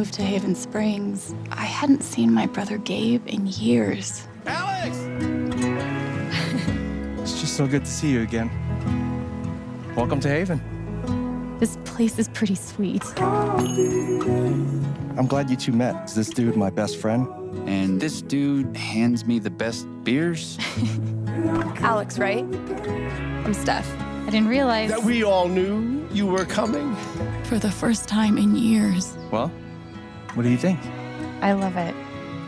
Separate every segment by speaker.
Speaker 1: moved to Haven Springs, I hadn't seen my brother Gabe in years.
Speaker 2: Alex! It's just so good to see you again. Welcome to Haven.
Speaker 1: This place is pretty sweet.
Speaker 2: I'm glad you two met. Is this dude my best friend?
Speaker 3: And this dude hands me the best beers?
Speaker 4: Alex, right? I'm Steph.
Speaker 1: I didn't realize
Speaker 5: That we all knew you were coming.
Speaker 1: for the first time in years,
Speaker 2: Well, what do you think?
Speaker 1: I love it.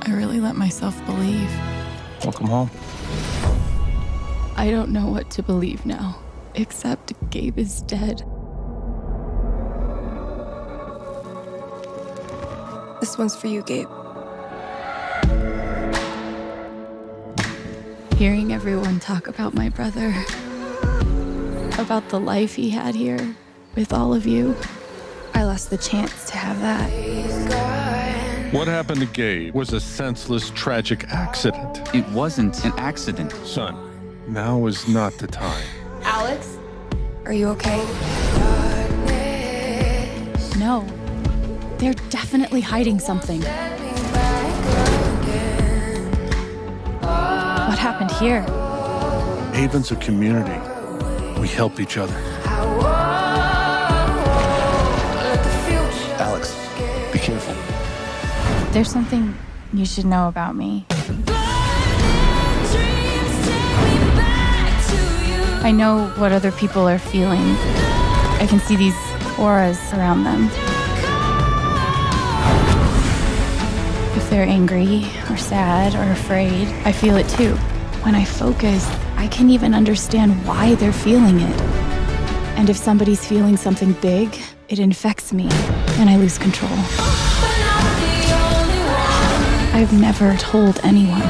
Speaker 1: I really let myself believe.
Speaker 2: Welcome home.
Speaker 1: I don't know what to believe now, except Gabe is dead.
Speaker 4: This one's for you, Gabe.
Speaker 1: Hearing everyone talk about my brother, about the life he had here with all of you, I lost the chance to have that.
Speaker 6: What happened to Gabe was a senseless, tragic accident.
Speaker 3: It wasn't an accident.
Speaker 6: Son, now is not the time.
Speaker 4: Alex? Are you okay?
Speaker 1: No, they're definitely hiding something. What happened here?
Speaker 6: Haven's a community. We help each other.
Speaker 2: Alex, be careful.
Speaker 1: There's something you should know about me. I know what other people are feeling. I can see these auras around them. If they're angry or sad or afraid, I feel it too. When I focus, I can even understand why they're feeling it. And if somebody's feeling something big, it infects me and I lose control. I've never told anyone.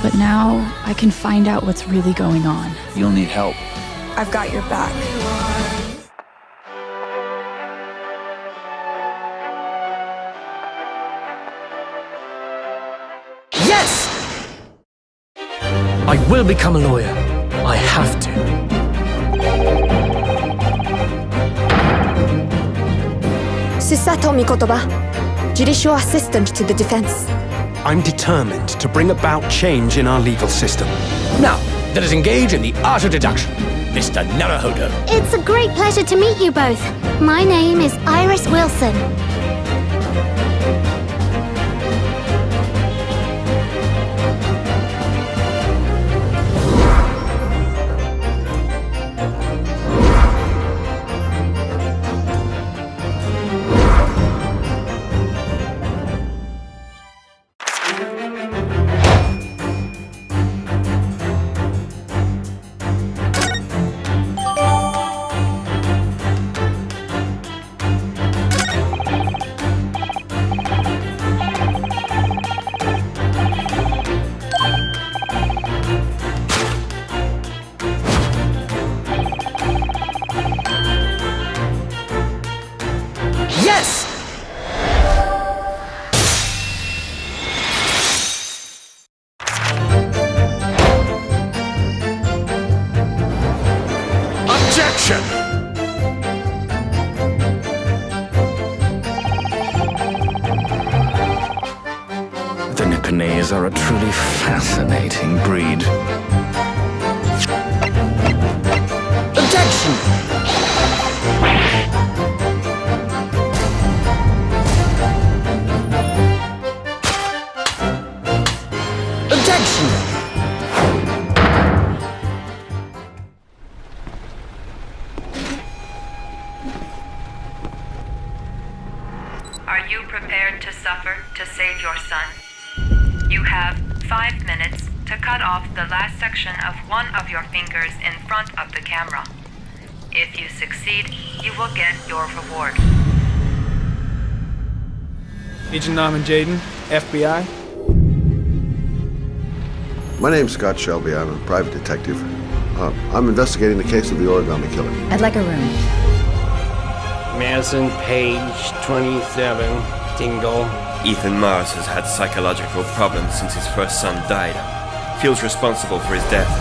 Speaker 1: But now I can find out what's really going on.
Speaker 3: You'll need help.
Speaker 4: I've got your back.
Speaker 7: Yes! I will become a lawyer. I have to.
Speaker 8: Susato Mikotoba, Judicial Assistant to the Defense.
Speaker 7: I'm determined to bring about change in our legal system. Now, let us engage in the art of deduction. Mr. Naruhodo.
Speaker 9: It's a great pleasure to meet you both. My name is Iris Wilson.
Speaker 7: Yes! Objection!
Speaker 10: The Nipponese are a truly fascinating breed.
Speaker 7: Objection! Objection!
Speaker 11: Are you prepared to suffer to save your son? You have 5 minutes to cut off the last section of one of your fingers in front of the camera. If you succeed, you will get your reward.
Speaker 12: Agent Norman Jaden, FBI.
Speaker 13: My name's Scott Shelby. I'm a private detective. I'm investigating the case of the origami killer.
Speaker 8: I'd like a room.
Speaker 12: Madison Page, 27, Dingle.
Speaker 5: Ethan Mars has had psychological problems since his first son died. Feels responsible for his death.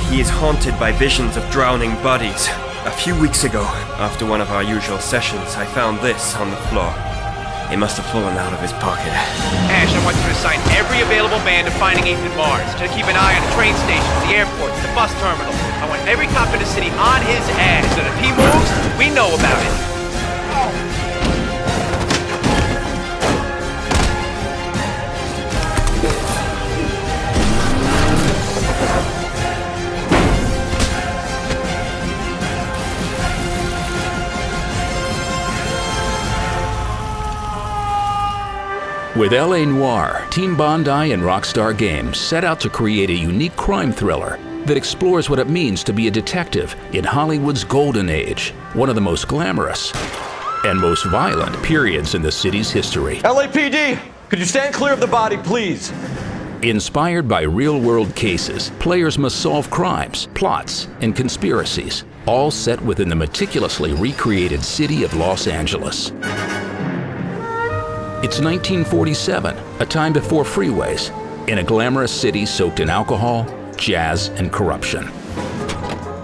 Speaker 5: He is haunted by visions of drowning bodies. A few weeks ago, after one of our usual sessions, I found this on the floor. It must have fallen out of his pocket.
Speaker 14: Ash, I want you to assign every available man to finding Ethan Mars. To keep an eye on the train stations, the airports, the bus terminals. I want every cop in the city on his ass, so if he moves, we know about it.
Speaker 15: With L.A. Noire, Team Bondi and Rockstar Games set out to create a unique crime thriller that explores what it means to be a detective in Hollywood's golden age, one of the most glamorous and most violent periods in the city's history.
Speaker 16: LAPD, could you stand clear of the body, please?
Speaker 15: Inspired by real-world cases, players must solve crimes, plots, and conspiracies, all set within the meticulously recreated city of Los Angeles. It's 1947, a time before freeways, in a glamorous city soaked in alcohol, jazz, and corruption.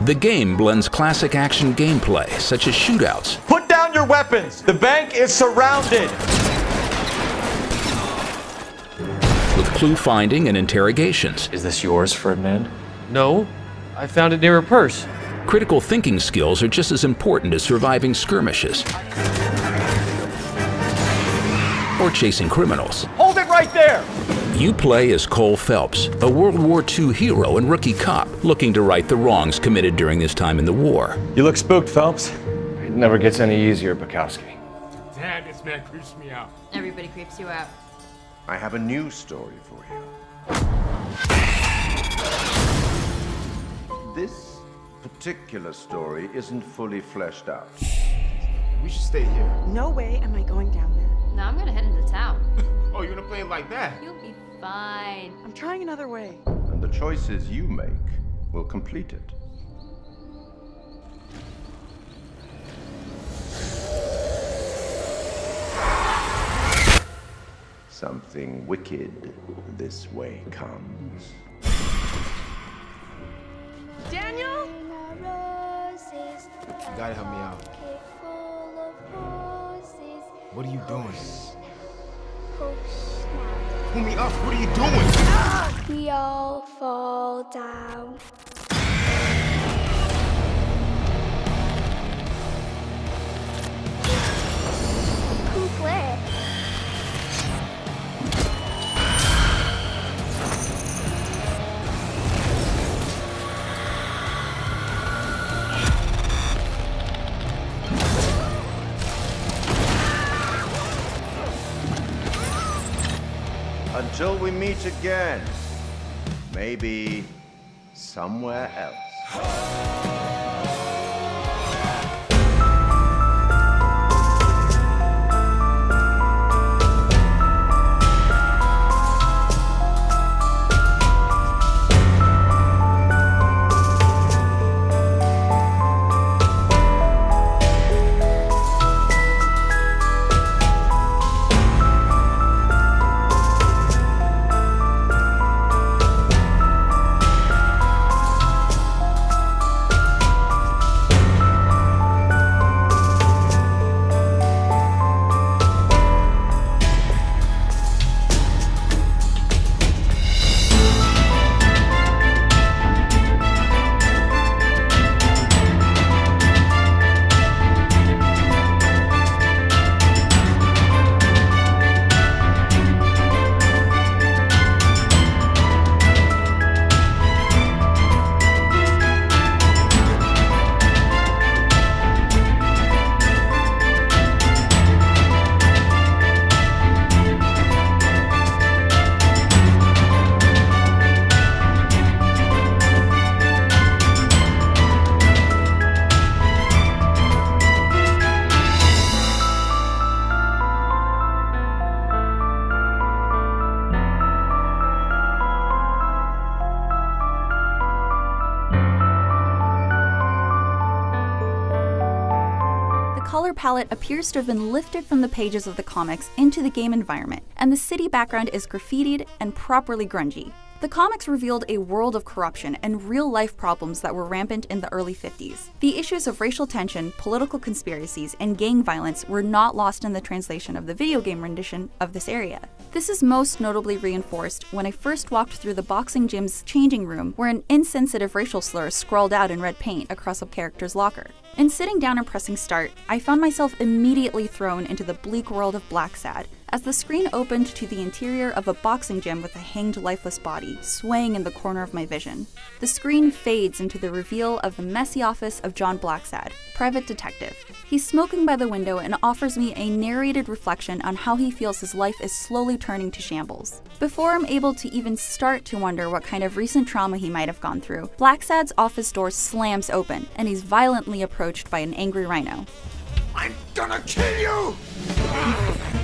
Speaker 15: The game blends classic action gameplay, such as shootouts.
Speaker 16: Put down your weapons! The bank is surrounded!
Speaker 15: With clue finding and interrogations.
Speaker 17: Is this yours, Ferdinand? No, I found it near her purse.
Speaker 15: Critical thinking skills are just as important as surviving skirmishes or chasing criminals.
Speaker 16: Hold it right there!
Speaker 15: You play as Cole Phelps, a World War II hero and rookie cop looking to right the wrongs committed during his time in the war.
Speaker 16: You look spooked, Phelps.
Speaker 17: It never gets any easier, Bukowski.
Speaker 18: Damn, this man creeps me out.
Speaker 19: Everybody creeps you out.
Speaker 20: I have a new story for you. This particular story isn't fully fleshed out.
Speaker 18: We should stay here.
Speaker 21: No way am I going down there.
Speaker 19: No, I'm gonna head into town.
Speaker 18: Oh, you're gonna play it like that?
Speaker 19: You'll be fine.
Speaker 21: I'm trying another way.
Speaker 20: And the choices you make will complete it. Something wicked this way comes.
Speaker 21: Daniel?
Speaker 18: You gotta help me out. What are you doing? Pull me up, what are you doing?
Speaker 22: We all fall down. Cool play.
Speaker 20: Until we meet again, maybe somewhere else.
Speaker 23: color palette appears to have been lifted from the pages of the comics into the game environment, and the city background is graffitied and properly grungy. The comics revealed a world of corruption and real-life problems that were rampant in the early 50s. The issues of racial tension, political conspiracies, and gang violence were not lost in the translation of the video game rendition of this area. This is most notably reinforced when I first walked through the boxing gym's changing room, where an insensitive racial slur is scrawled out in red paint across a character's locker. In sitting down and pressing start, I found myself immediately thrown into the bleak world of Blacksad, as the screen opened to the interior of a boxing gym with a hanged lifeless body swaying in the corner of my vision. The screen fades into the reveal of the messy office of John Blacksad, private detective. He's smoking by the window and offers me a narrated reflection on how he feels his life is slowly turning to shambles. Before I'm able to even start to wonder what kind of recent trauma he might have gone through, Blacksad's office door slams open, and he's violently approached by an angry rhino.
Speaker 7: I'm gonna kill you!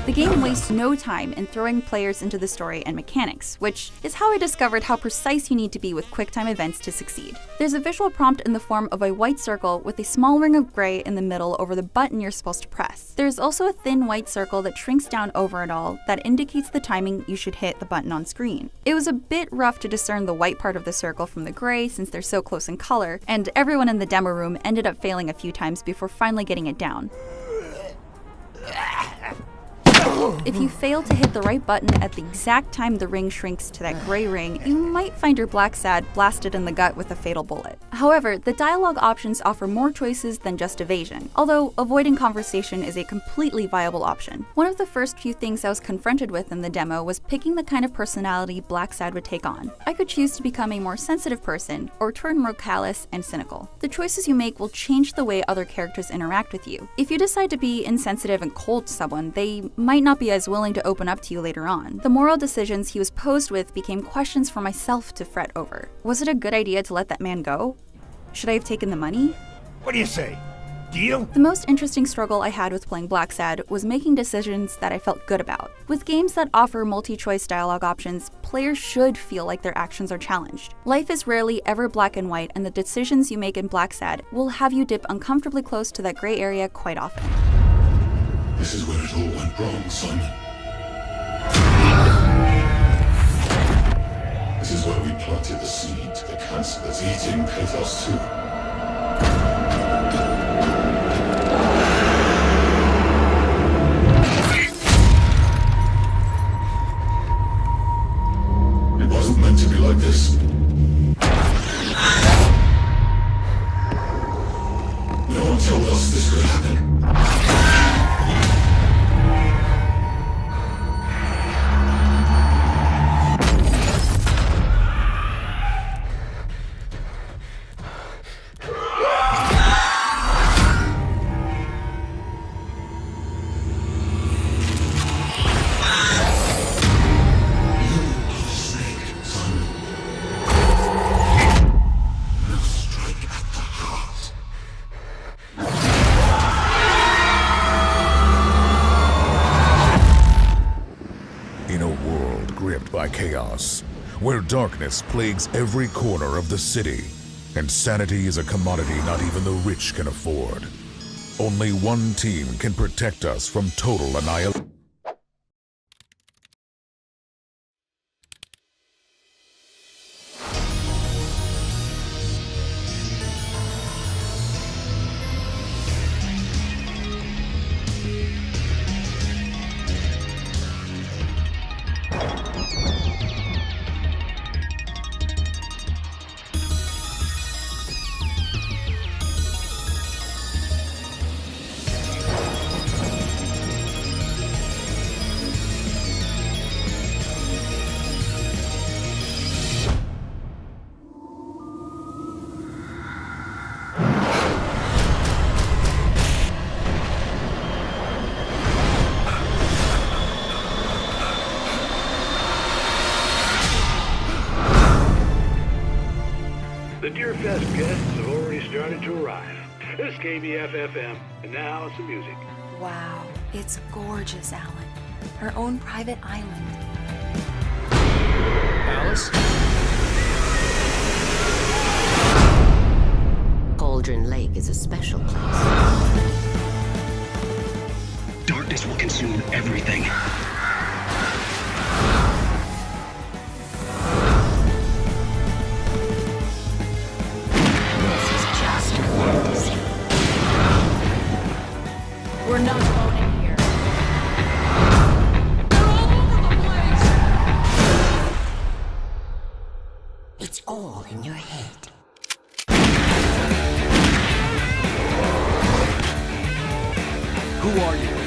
Speaker 23: The game wastes no time in throwing players into the story and mechanics, which is how I discovered how precise you need to be with QuickTime events to succeed. There's a visual prompt in the form of a white circle with a small ring of gray in the middle over the button you're supposed to press. There's also a thin white circle that shrinks down over it all that indicates the timing you should hit the button on screen. It was a bit rough to discern the white part of the circle from the gray since they're so close in color, and everyone in the demo room ended up failing a few times before finally getting it down. If you fail to hit the right button at the exact time the ring shrinks to that gray ring, you might find your Blacksad blasted in the gut with a fatal bullet. However, the dialogue options offer more choices than just evasion, although avoiding conversation is a completely viable option. One of the first few things I was confronted with in the demo was picking the kind of personality Blacksad would take on. I could choose to become a more sensitive person, or turn more callous and cynical. The choices you make will change the way other characters interact with you. If you decide to be insensitive and cold to someone, they might not be as willing to open up to you later on. The moral decisions he was posed with became questions for myself to fret over. Was it a good idea to let that man go? Should I have taken the money?
Speaker 18: What do you say? Deal?
Speaker 23: The most interesting struggle I had with playing Blacksad was making decisions that I felt good about. With games that offer multi-choice dialogue options, players should feel like their actions are challenged. Life is rarely ever black and white, and the decisions you make in Blacksad will have you dip uncomfortably close to that gray area quite often.
Speaker 1: This is where it all went wrong, Simon. This is where we planted the seed to the cancer that's eating Pathos 2. It wasn't meant to be like this. No one told us this could happen.
Speaker 2: Chaos, where darkness plagues every corner of the city, and sanity is a commodity not even the rich can afford. Only one team can protect us from total annihilation.
Speaker 6: The Deerfest guests have already started to arrive. This is KBF-FM, and now some music.
Speaker 4: Wow, it's gorgeous, Alan. Our own private island.
Speaker 12: Alice?
Speaker 24: Cauldron Lake is a special place.
Speaker 6: Darkness will consume everything.
Speaker 7: Who are you?